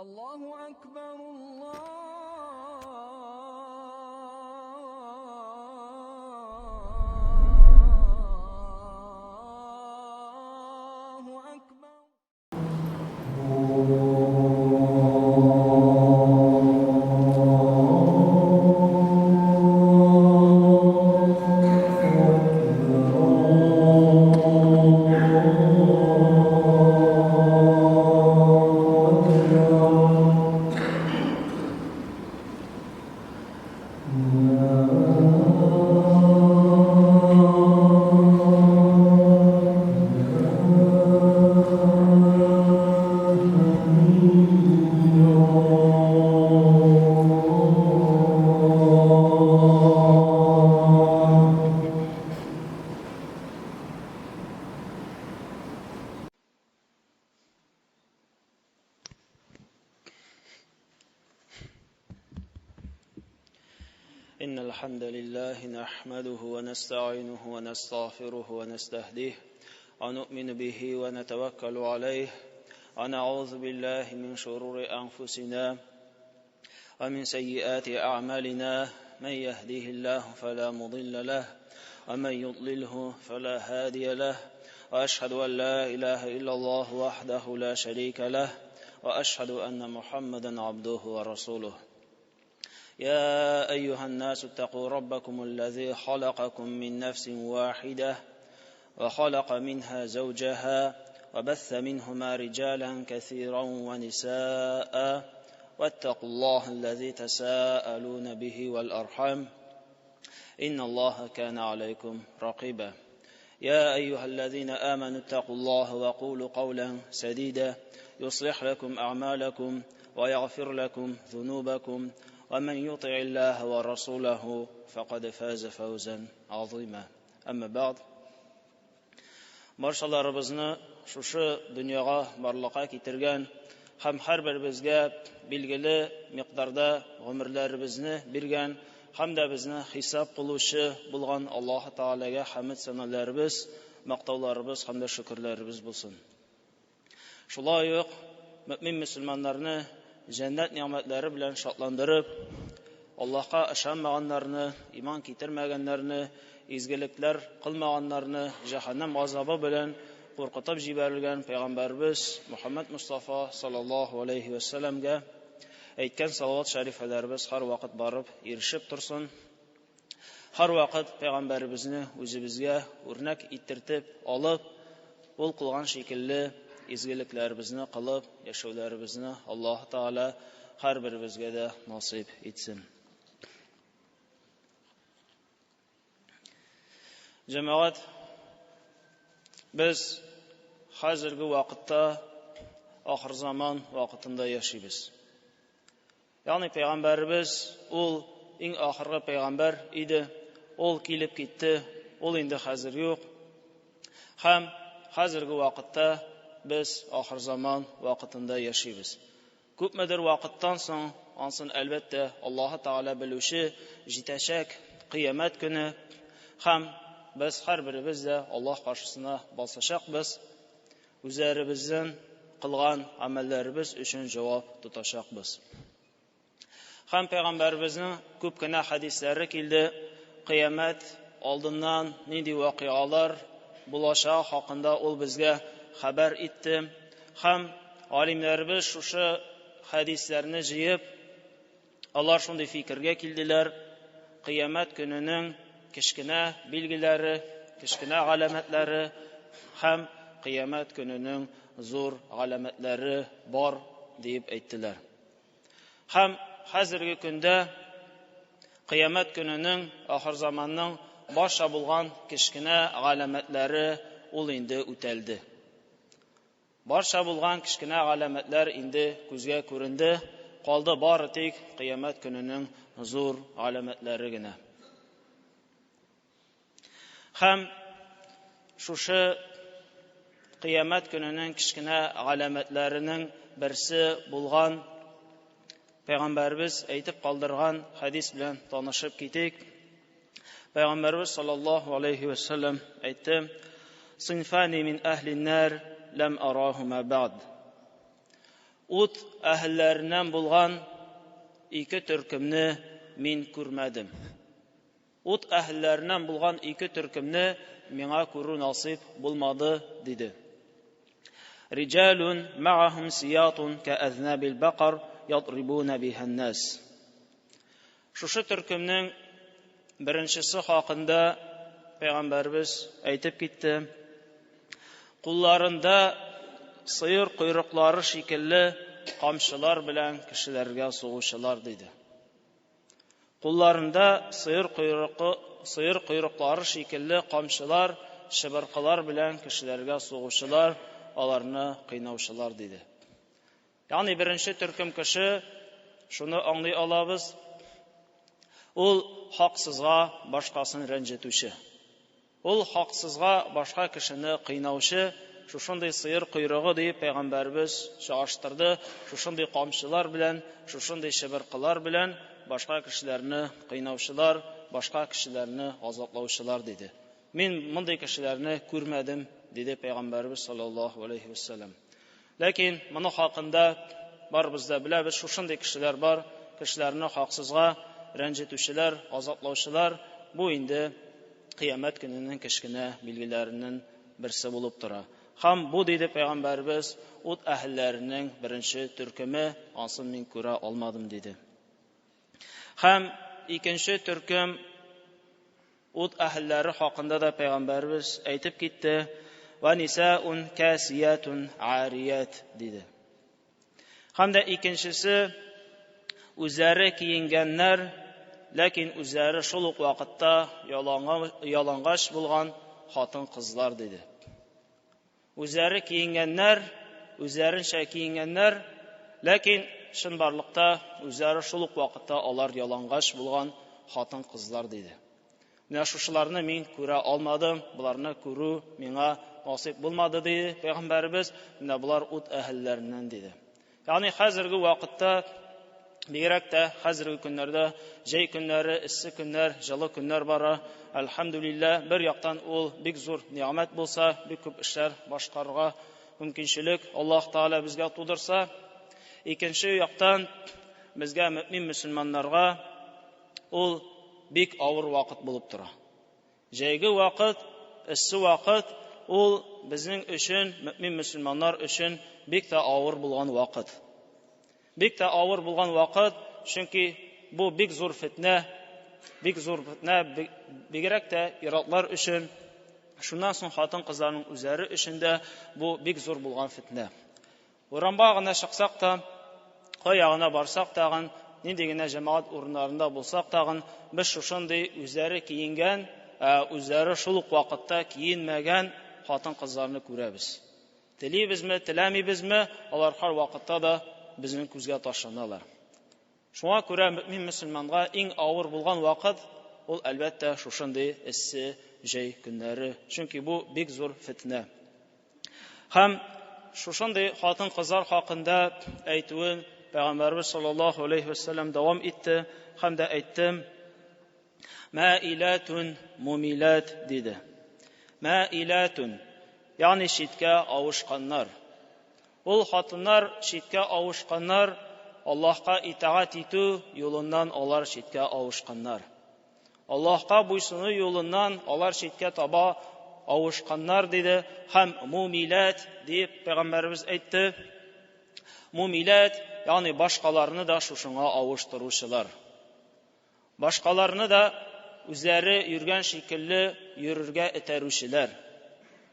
الله أكبر الله أكبر. إن الحمد لله نحمده ونستعينه ونستغفره ونستهديه ونؤمن به ونتوكل عليه ونعوذ بالله من شرور أنفسنا ومن سيئات أعمالنا من يهديه الله فلا مضل له ومن يضلله فلا هادي له وأشهد أن لا إله إلا الله وحده لا شريك له وأشهد أن محمدا عبده ورسوله. يا أيها الناس اتقوا ربكم الذي خلقكم من نفس واحدة وخلق منها زوجها وبث منهما رجالا كثيرا ونساء واتقوا الله الذي تساءلون به والأرحام إن الله كان عليكم رقيبا. يا أيها الذين آمنوا اتقوا الله وقولوا قولا سديدا يصلح لكم أعمالكم ويغفر لكم ذنوبكم ومن يطع الله ورسوله فقد فاز فوزا عظيما. أما بعد Баршаларыбызны шушы дөньяга барлыкка китергән һәм һәрбер безгә билгеле микъдарда гомерләребезне биргән һәм дә безне хисап кылучы булган Аллаһ Таалага хәмд саналарыбыз, мактауларыбыз һәм дә шөкерләребез булсын. Шулай ук мөмин мөселманнарны җәннәт ниъмәтләре белән шатландырып, Аллаһка ышанмаганнарны, иман китермәгәннәрне, изгелекләр кылмаганнарны җәһәннәм газабы белән куркытып җибәрелгән Пәйгамбәрбез Мөхәммәд Мустафа саллаллаһу алейхи ва сәлламгә әйткән салават шәрифләребез һәр вакыт барып ирешеп торсын. Һәр вакыт Пәйгамбәрбезне үзебезгә үрнәк иттереп алып, ул кылган шикелле изгелекләребезне кылып, яшәүләребезне Аллаһ Таала һәрберебезгә дә насыйп итсен. Җәмәгать, без хәзерге вакытта ахыр заман вакытында яшибез. Ягъни Пәйгамбәрбез ул иң ахыргы Пәйгамбәр иде, ул килеп китте, ул инде хәзер юк. Һәм хәзерге вакытта biz ахыр заман вакытында яшибез. Күпмедер вакыттан соң, ансын әлбәттә Аллаһ Таала белүче, җитәчәк кыямәт көне һәм biz һәрберебез дә Аллаһ каршысына басачакбыз. Үзләребезнең кылган амәлләребез өчен җавап тотачакбыз. Һәм Пәйгамбәрбезнең күп кенә хәдисләре килде. Кыямәт алдыннан нинди вакыйгалар булачак хакында ул безгә хәбәр итте. Һәм алимнәрбез шушы хәдисләрне җыеп, алар шундый фикергә килделәр: кыямәт көненең кечкенә билгеләре, кечкенә галәмәтләре һәм кыямәт көненең зур галәмәтләре бар дип әйттеләр. Һәм хәзерге көндә кыямәт көненең ахыр заманның баша булган кечкенә галәмәтләре ул инде үтәлде. Барша булган кечкенә галәмәтләр инде күзгә күренде, калды бары тик кыямәт көненең зур галәмәтләре генә. Һәм шушы кыямәт көненең кечкенә галәмәтләренең берсе булган Пәйгамбәрбез әйтеп калдырган хәдис белән танышып китик. Пәйгамбәрбез саллаллаһу алейхи ва сәллям әйтте: "Синфани мин әһлин нар лам арахума бa'd." ут әһелләреннән булган ике төркемне мин күрмәдем. Ут әһелләреннән булган ике төркемне миңа күрү насыйп булмады, диде. Риҗалун ма'ахум сиятун кa'азнабил бақар ядрибуна бихан-нас. Шушы төркемнең беренчесе хакында Пәйгамбәрбез әйтеп китте. Кулларында сыер койрыклары шикелле камчылар белән кешеләргә сугучылар, диде. Кулларында сыер койрыклары шикелле камчылар, шыбыркылар белән кешеләргә сугучылар, аларны кыйнаучылар, диде. Ягъни беренче төркем кеше, шуны аңлый алабыз, ул хаксызга башкасын рәнҗетүче. Ул хаксызга башка кешене кыйнаучы, шушындый сыер койрыгы дип Пәйгамбәрбез чагыштырды, шушындый камчылар белән, шушындый шыбыркылар белән башка кешеләрне кыйнаучылар, башка кешеләрне азаплаучылар, диде. Мин мондый кешеләрне күрмәдем, диде Пәйгамбәрбез саллаллаһу алейхи ва саллям. Ләкин моны хакында барыбыз да беләбез, шушындый кешеләр бар, кешеләрне хаксызга рәнҗетүчеләр, азаплаучылар. Бу инде кыямәт көненең кечкенә билгеләреннән берсе булып тора. Һәм бу, диде Пәйгамбәрбез, ут әһелләренең беренче төркеме, ансын мин күрә алмадым, диде. Һәм икенче төркем ут әһелләре хакында да Пәйгамбәрбез әйтеп китте. Ва нисаун касиятун арият, диде. Һәм дә икенчесе үзләре киенгәннәр, ләкин үзләре шул ук вакытта ялангач булган хатын-кызлар, диде. Үзләре киенгәннәр, үзләренчә киенгәннәр, ләкин чынбарлыкта үзләре шул ук вакытта алар ялангач булган хатын-кызлар, диде. Менә шушыларны мин күрә алмадым, буларны күрү миңа насыйп булмады, диде Пәйгамбәрбез. Менә булар ут әһелләреннән, диде. Ягъни хәзерге вакытта, бигрәк тә хәзерге көннәрдә җәй көннәре, эссе көннәр, җылы көннәр бара. Әлхәмдүлилләһ, бер яктан ул бик зур ниъмәт булса, бик күп эшләр башкарырга мөмкинчелек Аллаһ Таала безгә тудырса, икенче яктан безгә мөэмин мөселманнарга ул бик авыр вакыт булып тора. Җәйге вакыт, эссе вакыт ул безнең өчен, мөэмин мөселманнар өчен бик тә авыр булган вакыт. Бик тә авыр булган вакыт, чөнки бу бик зур фитнә, бигрәк тә иратлар өчен, шуннан соң хатын-кызларның үзләре өчен дә бу бик зур булган фитнә. Урамга гына чыксак та, кая гына барсак тагын, нинди генә җәмәгать урыннарында булсак тагын, без шушындый үзләре киенгән, үзләре шул ук вакытта киенмәгән хатын-кызларны күрәбез. Телибезме, теләмибезме, алар һәр вакытта да безнең күзгә ташланалар. Шуңа күрә мөэмин мөселманга иң авыр булган вакыт ул әлбәттә шушындый эссе җәй көннәре, чөнки бу бик зур фитнә. Һәм шушындый хатын-кызлар хакында әйтүен Пәйгамбәрбез саллаллаһу алейхи ва саллям дәвам итте һәм дә әйтте: "Маилатун мумилат", диде. Маилатун, ягъни читкә авышканнар. Ул хатыннар читкә авышканнар, Аллаһка итаат итү юлыннан алар читкә авышканнар. Аллаһка буйсыну юлыннан алар читкә таба авышканнар, диде. Һәм мумилат дип Пәйгамбәрбез әйтте. Мумилат, ягъни башкаларны да шушыңа авыштыручылар. Башкаларны да үзләре йөргән шикелле йөрергә этәрүчеләр.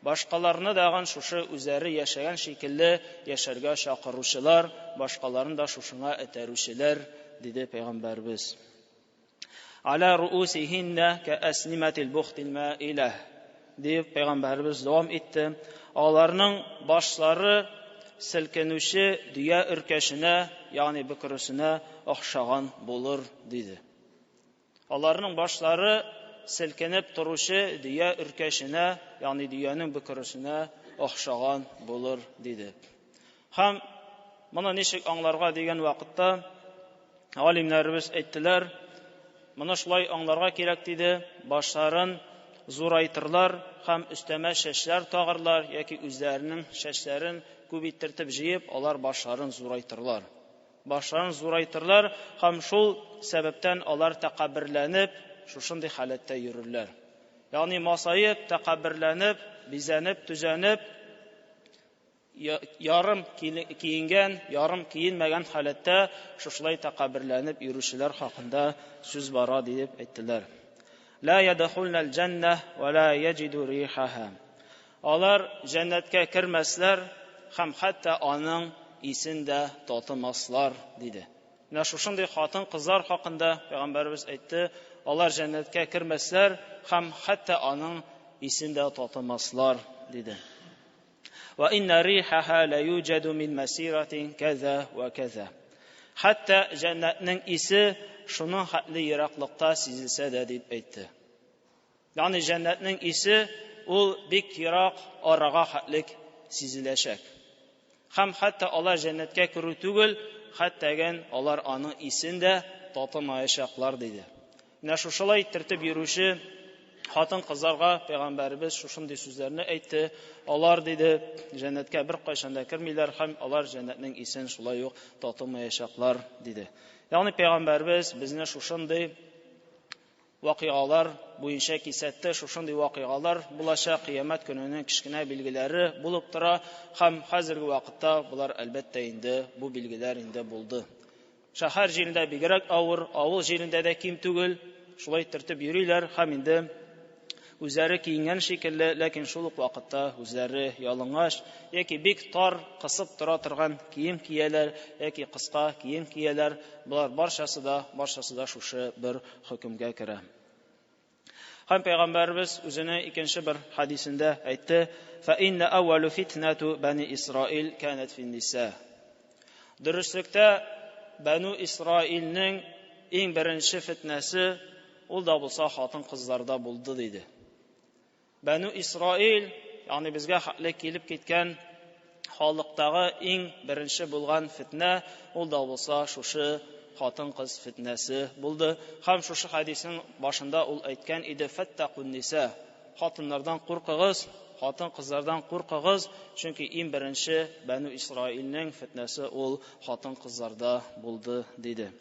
Башкаларны даган шушы үзләре яшәгән шикелле яшәргә чакыручылар, башкаларны да шушыңа этәрүчеләр, диде Пәйгамбәрбез. Ала руусихинна каасниматил бухтил маилах, дип Пәйгамбәрбез дәвам итте. Аларның башлары селкенүче дөя өркәшенә, ягъни бөкресенә охшаган булыр, диде. Аларның башлары селкенеп торучы дөя өркәшенә, ягъни дөянең бөкресенә охшаган булыр, диде. Һәм моны ничек аңларга дигән вакытта алимнәрбез әйттеләр, моны шулай аңларга кирәк, диде. Башларын зурайтырлар һәм өстәмә шәчләр тагырлар, яки үзләренең шәчләрен күбәйтеп җыеп, алар башларын зурайтырлар. Башларын зурайтырлар һәм шул сәбәптән алар тәкабберләнеп, шушындый халәттә йөрерләр. Ягъни масаеп, тәкабберләнеп, бизәнеп, түзәнеп, ярым киенгән, ярым киенмәгән халәттә шушылай тәкабберләнеп йөрүчеләр хакында сүз бара дип әйттеләр. لا يدخلن الجنة ولا يجدوا ريحها. Алар җәннәткә кермәсләр һәм хәтта аның исен дә татымаслар диде. Менә шушындый хатын-кызлар хакында Пәйгамбәрбез әйтте, алар җәннәткә кермәсләр һәм хәтта аның исен дә татымаслар диде. Ва инна рихаха ла юджаду мин масираtin kaza wa kaza. Хәтта җәннәтнең исе шуның хәтле ераклыкта сизелсә дә дип әйтте. Ягъни җәннәтнең исе ул бик ерак арага хәтлек сизеләчәк. Һәм хәтта алар җәннәткә керү түгел, хәттәгән алар аның исен дә татымаячаклар диде. Менә шушылай тәртип йөрүче хатын-кызларга Пәйгамбәрбез шушындый сүзләрне әйтте. Алар диде, җәннәткә бер кайчан да кермиләр һәм алар җәннәтнең исен шулай ук татымаячаклар диде. Ягъни Пәйгамбәрбез безне шушындый вакыйгалар буенча кисәтте, шушындый вакыйгалар булачак кыямәт көненең кичкенә билгеләре булып тора һәм хәзерге вакытта булар әлбәттә инде бу билгеләр инде булды. Шәһәр җирендә бигрәк авыр, авыл җирендә дә ким түгел, шулай тәртип йөриләр һәм инде үзләре киенгән шикелле, ләкин шул ук вакытта үзләре ялыңаш яки бик тар кысып тора торган кием кияләр яки кыска кием кияләр. Булар барчасы да шушы бер хөкемгә керә. Һәм Пәйгамбәрбез үзенең икенче бер хадисендә әйтте: "Фа инна аввалу фитнату бани Исраил канат фин ниса." Дөреслектә Бәну Исраилнең иң беренче фитнәсе ул да булса хатын-кызларда булды диде. Бәну Исраил, ягъни безгә хәтле килеп киткән халыктагы иң беренче булган фитнә ул да булса шушы хатын-кыз фитнәсе булды. Һәм шушы хадисның башында ул әйткән иде: "Фаттакун ниса." Хатыннардан куркыгыз, хатын-кызлардан куркыгыз, чөнки иң беренче Бәну Исраилнең фитнәсе ул хатын-кызларда булды диде.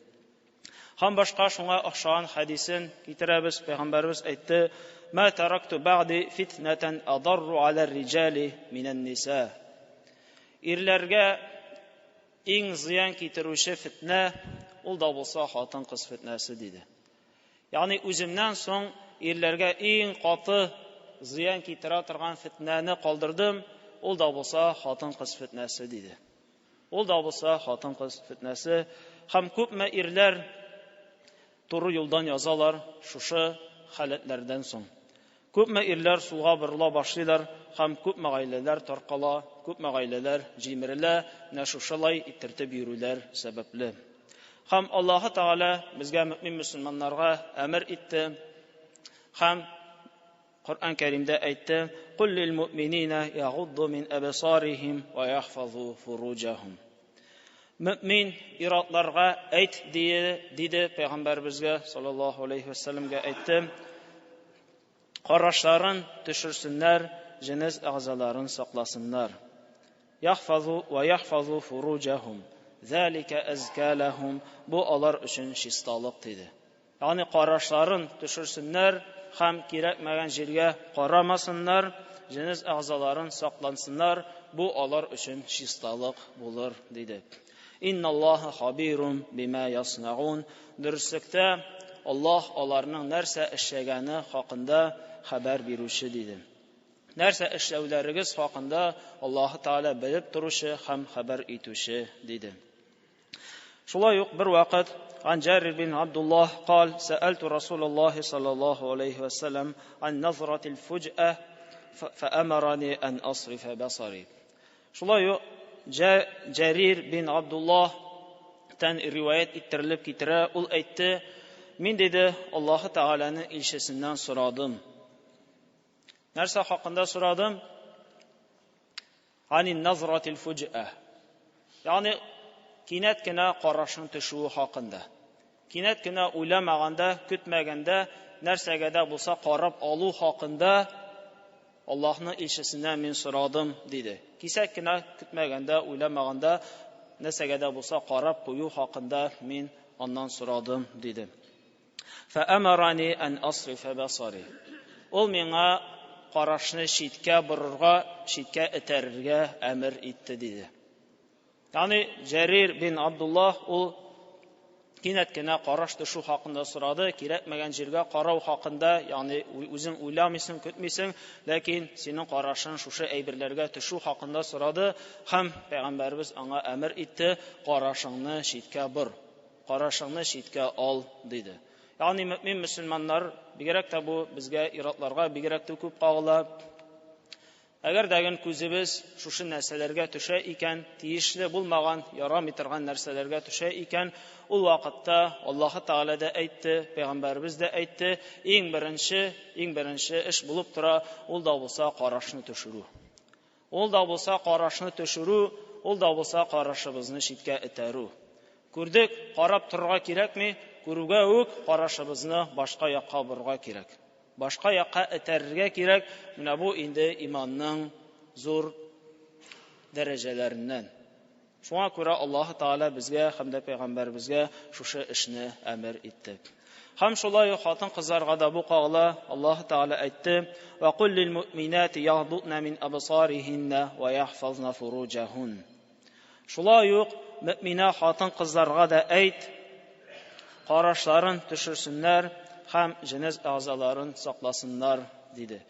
Һәм башка шуңа охшаган хадисен китерәбез. Пәйгамбәрбез әйтте: "Ма таракту бa'ди фитнатан адарру 'ala ar-rijali min an-nisa." Ирләргә иң зыян китерүче фитнә ул да булса хатын-кыз фитнәсе диде. Ягъни үземнән соң ирләргә иң каты зыян китерә торган фитнәне калдырдым, ул да булса хатын-кыз фитнәсе диде. Ул да булса хатын-кыз фитнәсе. Һәм күпме ирләр туры юлдан язалар шушы халәтләрдән соң. Күпме ирләр сулга борыла башлыйлар һәм күпме гаиләләр таркала, күпме гаиләләр җимерелә, менә шушылай иттереп йөрүләр сәбәпле. Һәм Аллаһ Тәгалә безгә мөмин мөселманнарга әмер итте һәм Коръән Кәримдә әйтте: "Кул лил муъминина ягудду мин абсарихим ва яхфазу фуружахум." Мөмин иратларга әйт диде Пәйгамбәрбезгә саллаллаһу алейхи ва саллямга әйтте: "Карашларын төшерсеннәр, җенес агъзаларын сакласыннар. Яхфазу ва яхфазу фуружахум. Залика азка лахум." Бу алар өчен чисталык диде. Ягъни карашларын төшерсеннәр һәм кирәкмәгән җиргә карамасыннар, җенес агъзаларын саклансыннар, бу алар өчен чисталык булыр диде. Инналлаха хабирун бима яснаун. Дөреслектә Аллаһ аларның нәрсә эшләгәне хакында хәбәр бирүче диде. Нәрсә эшләүләрегез хакында Аллаһ Тәгалә белеп торучы һәм хәбәр итүче диде. Шулай ук бер вакыт عن جابر بن عبد الله قال: سألت رسول الله صلى الله عليه وسلم عن نظرة الفجأة فأمرني أن أصرف بصري. Шулай ук Джарир бин Абдуллах тән риваят иттерелеп китерә, ул әйтте: "Мин диде Аллаһ Тәгаләнең илчесеннән сорадым. Нәрсә хакында сорадым? Ани назратил фуджа. Ягъни кинәт кенә карашның төшүе хакында. кинәт кенә уйламаганда, көтмәгәндә, нәрсәгә дә булса карап алу хакында Аллаһның илчесеннән мин сорадым диде. Кисәк кенә көтмәгәндә, уйламаганда, нәрсәгә дә булса карап кую хакында мин аннан сорадым диде. Фәәмәрани ан асрифа басари. Ул миңа карашны читкә борырга, читкә этәрергә әмер итте диде. Ягъни Җәрир бин Абдуллах ул кинәт кенә караш төшү хакында сорады, кирәкмәгән җиргә карау хакында, ягъни үзең уйламыйсың, көтмисең, ләкин синең карашың шушы әйберләргә төшү хакында сорады, һәм Пәйгамбәрбез аңа әмер итте, карашыңны читкә бор, карашыңны читкә ал диде. Ягъни мөэмин мөселманнар бигрәк тә бу безгә иратларга бигрәк тә күп кагыла. Әгәр дәген күзебез шушы нәрсәләргә төшә икән, тиешле булмаган, ярамый торган нәрсәләргә төшә икән, ул вакытта Аллаһ Тәгалә дә әйтте, Пәйгамбәрбез дә әйтте, иң беренче эш булып тора, ул да булса карашны төшерү. Ул да булса карашны төшерү, ул да булса карашыбызны читкә этәрү. Күрдек, карап торырга кирәкми, күрүгә үк карашыбызны башка якка борырга кирәк. Башка якка этәрергә кирәк. Менә бу инде иманның зур дәрәҗәләреннән. Шуңа күрә Аллаһ Тәгалә безгә һәм дә Пәйгамбәрбезгә шушы эшне әмер итте. Һәм шулай ук хатын-кызларга да бу кагыла. Аллаһ Тәгалә әйтте: "Ва кул лил муъминати яхдудна мин абсарихинна ва яхфазна фуруҗахун." Шулай ук мөэминә хатын-кызларга да әйт, карашларын төшерсеннәр һәм җенез әгъзаларын сакласыннар диде.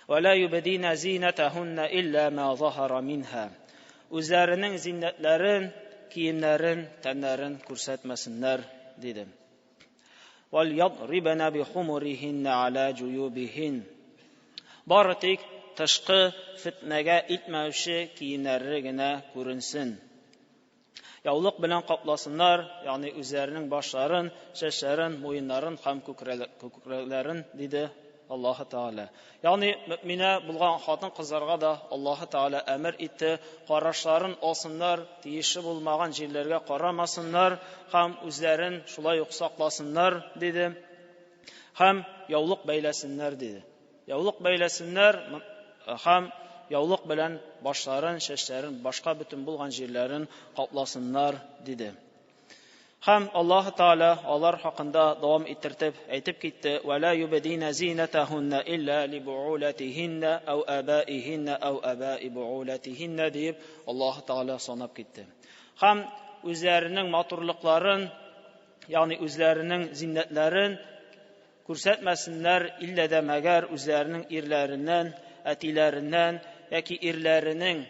"Ва ла юбдина зинатахунна илля ма захара минха." Үзләренең зиннәтләрен, киемнәрен, тәннәрен күрсәтмәсеннәр диде. "Вал ядрибна би хумурихинна ала жуюбихин." Бары тик тышкы фитнәгә итмәүче киемнәре генә күренсен. Яулык белән капласыннар, ягъни үзләренең башларын, чәчләрен, муеннарын һәм күкрәкләрен диде Аллаһ Тәгалә. Ягъни мөэминә булган хатын-кызларга да Аллаһ Тәгалә әмер итте, карашларын алсыннар, тиешле булмаган җирләргә карамасыннар һәм үзләрен шулай ук сакласыннар диде. Һәм яулык бәйләсеннәр диде. Яулык бәйләсеннәр һәм яулык белән башларын, чәчләрен, башка бөтен булган җирләрен капласыннар диде. Һәм Аллаһ Тәгалә алар хакында дәвам иттереп әйтеп китте: "Ва ла юбдина зинатахунна илля ли буулатихинна ау абаихинна ау абаи буулатихинна" дип Аллаһ Тәгалә санап китте. Һәм үзләренең матурлыкларын, ягъни үзләренең зиннәтләрен күрсәтмәсеннәр, иллә дә мәгәр үзләренең ирләреннән, әтиләреннән, яки ирләренең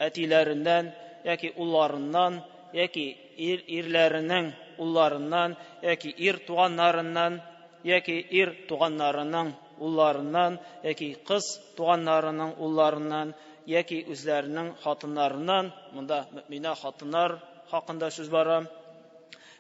әтиләреннән, яки улларыннан, яки ирләренең улларыннан, яки ир туганнарыннан, яки ир туганнарының улларыннан, яки кыз туганнарының улларыннан, яки үзләренең хатыннарыннан, монда мөэминә хатыннар хакында сүз бара,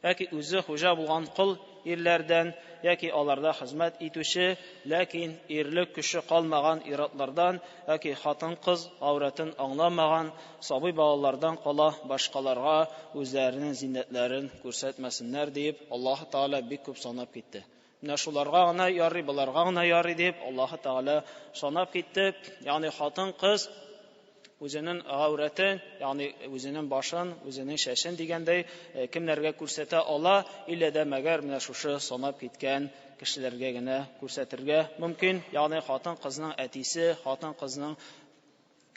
яки үзе хуҗа булган кол ирләрдән, яки аларда хезмәт итүче, ләкин ирлек көче калмаган иратлардан, яки хатын-кыз авратын аңламаган сабый балалардан кала башкаларга үзләренең зиннәтләрен күрсәтмәсеннәр дип Аллаһ Тәгалә бик күп санап китте. Менә шуларга гына ярый, буларга гына ярый дип Аллаһ Тәгалә санап китте. Ягъни хатын-кыз үзенең авратын, ягъни үзенең башын, үзенең чәчен дигәндәй кемнәргә күрсәтә ала, иллә дә мәгәр менә шушы санап киткән кешеләргә генә күрсәтергә мөмкин. Ягъни хатын-кызның әтисе, хатын-кызның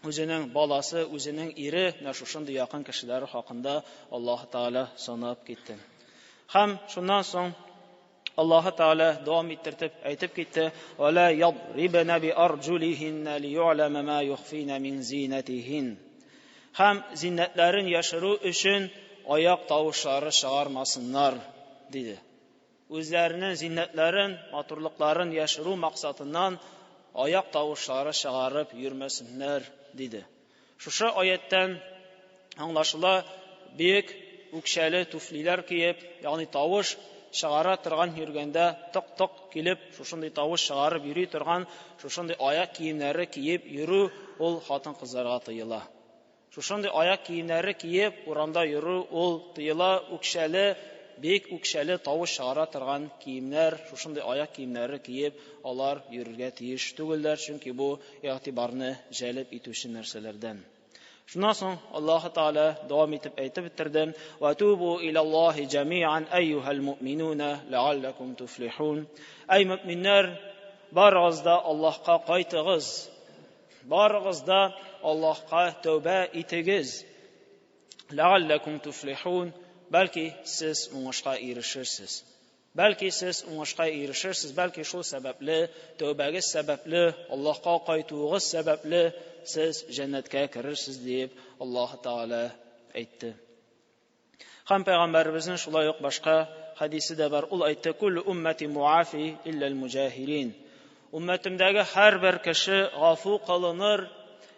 үзенең баласы, үзенең ире, менә шушындый якын кешеләр хакында Аллаһ Тәгалә санап китте. Һәм шуннан соң Аллаһ Тәгалә дәвам иттереп әйтеп китте: "Ва ла ядрибна би арҗулихинна лию'лама ма юхфина мин зинатихин." Һәм зиннәтләрен яшерү өчен аяк тавышлары чыгармасыннар диде. Үзләренең зиннәтләрен, матурлыкларын яшерү максатыннан аяк тавышлары чыгарып йөрмәсеннәр диде. Шушы аяттан аңлашыла, бик үкчәле туфлилар киеп, ягъни тавыш чыгара торган йөргәндә ток-ток килеп, шушындый тавыш чыгарып йөри торган, шушындый аяк киемнәре киеп йөрү ул хатын-кызларга тыела. Шушындый аяк киемнәре киеп урамда йөрү ул тыела, үкчәле бик үкчәле тавыш чыгара торган киемнәр, шушындый аяк киемнәре киеп, алар йөрергә тиеш түгелләр, чөнки бу игътибарны җәлеп итүче нәрсәләрдән. Шуннан соң Аллаһ Таала дәвам итеп әйтеп бетерде: "Ва тубу илаллаһи җамиан айюхал муъминуна лааллакум туфлихун". Ай мөэминнәр, барыгыз да Аллаһка кайтыгыз. Барыгыз да Аллаһка тәүбә итегез. Лааллакум туфлихун, бәлки сез уңышка ирешерсез. Бәлки сез уңышка ирешерсез, бәлки шул сәбәпле, тәүбәгез сәбәпле, Аллаһка кайтуыгыз сәбәпле сез җәннәткә керерсез дип Аллаһ Таала әйтте. Һәм пәйгамбәребезнең шулай ук башка хадисе дә бар. Ул әйтте: "Куллу уммати муафи илля аль-муҗахирин". Уммәтемдәге һәрбер кеше гафу кылыныр,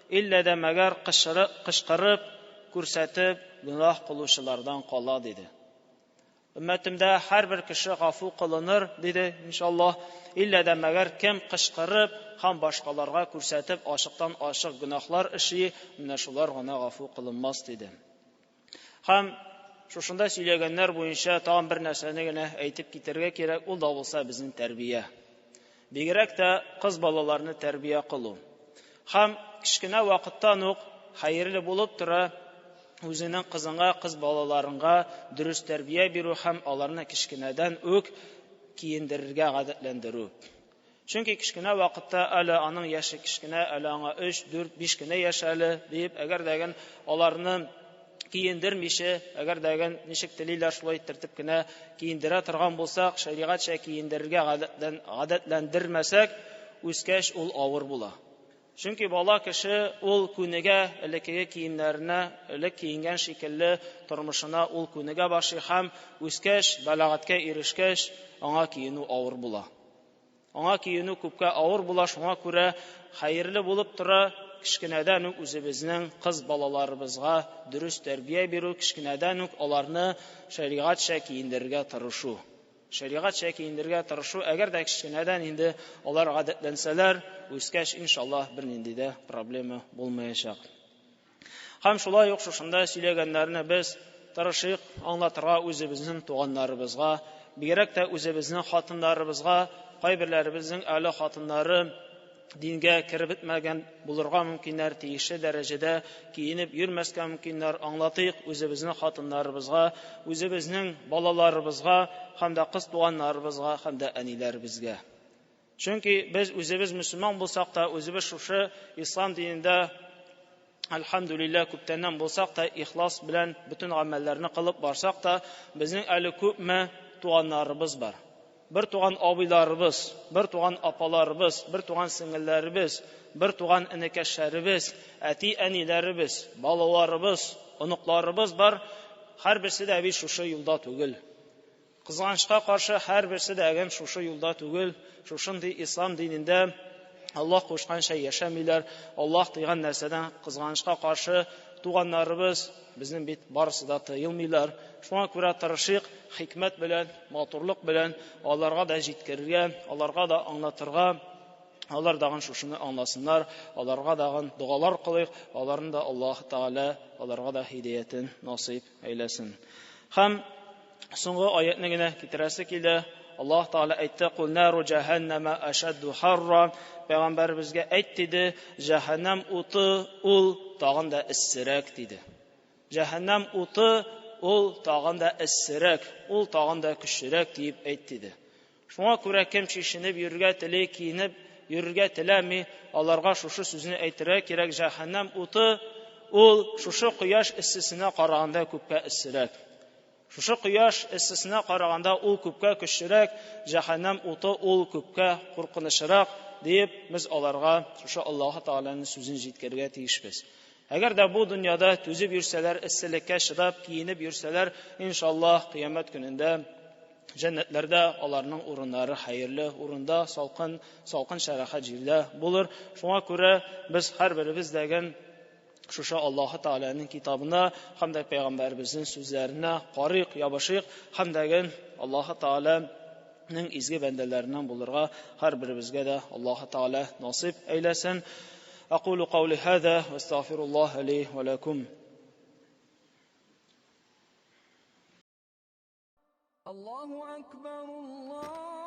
илля дә мәгәр кычкырып, күрсәтеп, гөнаһ кылучылардан кала диде. Уммәтемдә һәрбер кеше гафу кылыныр диде, иншаллаһ, илля дә мәгәр кем кычкырып һәм башкаларга күрсәтеп ачыктан ачык гөнаһлар эши, менә шулар гына гафу кылынмас диде. Һәм шушында сөйләгәннәр буенча тагын бер нәрсәне генә әйтеп китәргә кирәк, ул да булса безнең тәрбия. Бигрәк тә кыз балаларны тәрбия кылу. Һәм кичкенә вакыттан ук хәерле булып тора үзенең кызыңа, кыз балаларыңа дөрес тәрбия бирү һәм аларны кичкенәдән үк киендерергә гадәтләндерү. Чөнки кичкенә вакытта әле аның яше кичкенә, әле аңа 3, 4, 5 кенә яшь әле дип, әгәр дәгән аларны киендермичә, әгәр дәгән ничек телиләр шулай иттереп кенә киендерә торган булсак, шәригатьчә киендерергә гадәтләндермәсәк, үскәч ул авыр була. Чөнки бала кеше ул күнегә, элеккеге киемнәренә, элек киенгән шикелле тормышына ул күнегә башлый һәм үскәч, балагатькә ирешкәч, аңа киенү авыр була. Аңа киенү күпкә авыр була, шуңа күрә хәерле булып тора кичкенәдән үк үзебезнең кыз балаларыбызга дөрес тәрбия бирү, кичкенәдән үк аларны шәригатьчә киендерергә тырышу. Шәригатьчә киендерергә тырышу, әгәр дә кичкенәдән инде алар гадәтләнсәләр, үскәч иншаллаһ бернинди дә проблема булмаячак. Һәм шулай ук шушында сөйләгәннәрне без тырышыйк аңлатырга үзебезнең туганнарыбызга, бигрәк тә үзебезнең хатыннарыбызга, кайберләребезнең әле хатыннары дингә кереп бетмәгән булырга мөмкиннәр, тиешле дәрәҗәдә киенеп йөрмәскә мөмкиннәр, аңлатыйк үзебезнең хатыннарыбызга, үзебезнең балаларыбызга, һәм дә кыз туганнарыбызга, һәм дә әниләребезгә. Чөнки без үзебез мөселман булсак та, үзебез шушы ислам динендә әлхәмдүлилләһ күптәннән булсак та, ихлас белән бүтән гамәлләрне кылып барсак та, безнең әле күпме туганнарыбыз бар. Бер туган абыйларыбыз, бер туган апаларыбыз, бер туган сеңелләребез, бер туган энекәшләребез, әти-әниләребез, балаларыбыз, оныкларыбыз бар. Һәрберсе дә бит шушы юлда түгел. Кызганычка каршы һәрберсе дә шушы юлда түгел. Шушындый ислам динендә Аллаһ кушканча яшәмиләр. Аллаһ тыйган нәрсәдән кызганычка каршы туганнарыбыз безнең бит барысы да тыелмыйлар. Шуңа күрә тырышыйк хикмәт белән, матурлык белән аларга да җиткерергә, аларга да аңлатырга, алар дагын шушыны аңласыннар, аларга дагын дугалар кылыйк, аларны да Аллаһ Таала аларга да һидаятын насыйп әйләсен. Һәм соңгы аятны генә китерәсе килде. Аллаһ Таала әйтте: "Кул нару җаһаннама ашадду харра". Пәйгамбәребезгә әйт диде, җәһәннәм уты ул тагын да эссерәк диде. Җәһәннәм уты ул тагын да эссерәк, ул тагын да көчлерәк дип әйт диде. Шуңа күрә кем чишенеп йөрергә теле, киенеп йөрергә теләми, аларга шушы сүзне әйтергә кирәк: җәһәннәм уты ул шушы кояш эссесенә караганда күпкә эссерәк. Шушы кояш эссесенә караганда ул күпкә көчлерәк, җәһәннәм уты ул күпкә куркынычрак дип без аларга шушы Аллаһ Тааланың сүзен җиткәргә тиешбез. Әгәр дә бу дөньяда түзеп йөрсәләр, эсселеккә чыдап, киенеп йөрсәләр, иншаллаһ, кыямәт көнендә җәннәтләрдә аларның урыннары хәерле урында, салкын шәрәхәт җирдә булыр. Шуңа күрә без һәрберебез дәгән шушы Аллаһ Тааланың китабына һәм дә пәйгамбәребезнең сүзләренә карыйк, ябышыйк, һәм дәгән Аллаһ Тааланың изге бәндәләреннән булырга һәрберебезгә дә Аллаһ Таала насыйп әйләсен. أقول قولي هذا واستغفر الله لي ولكم. الله أكبر الله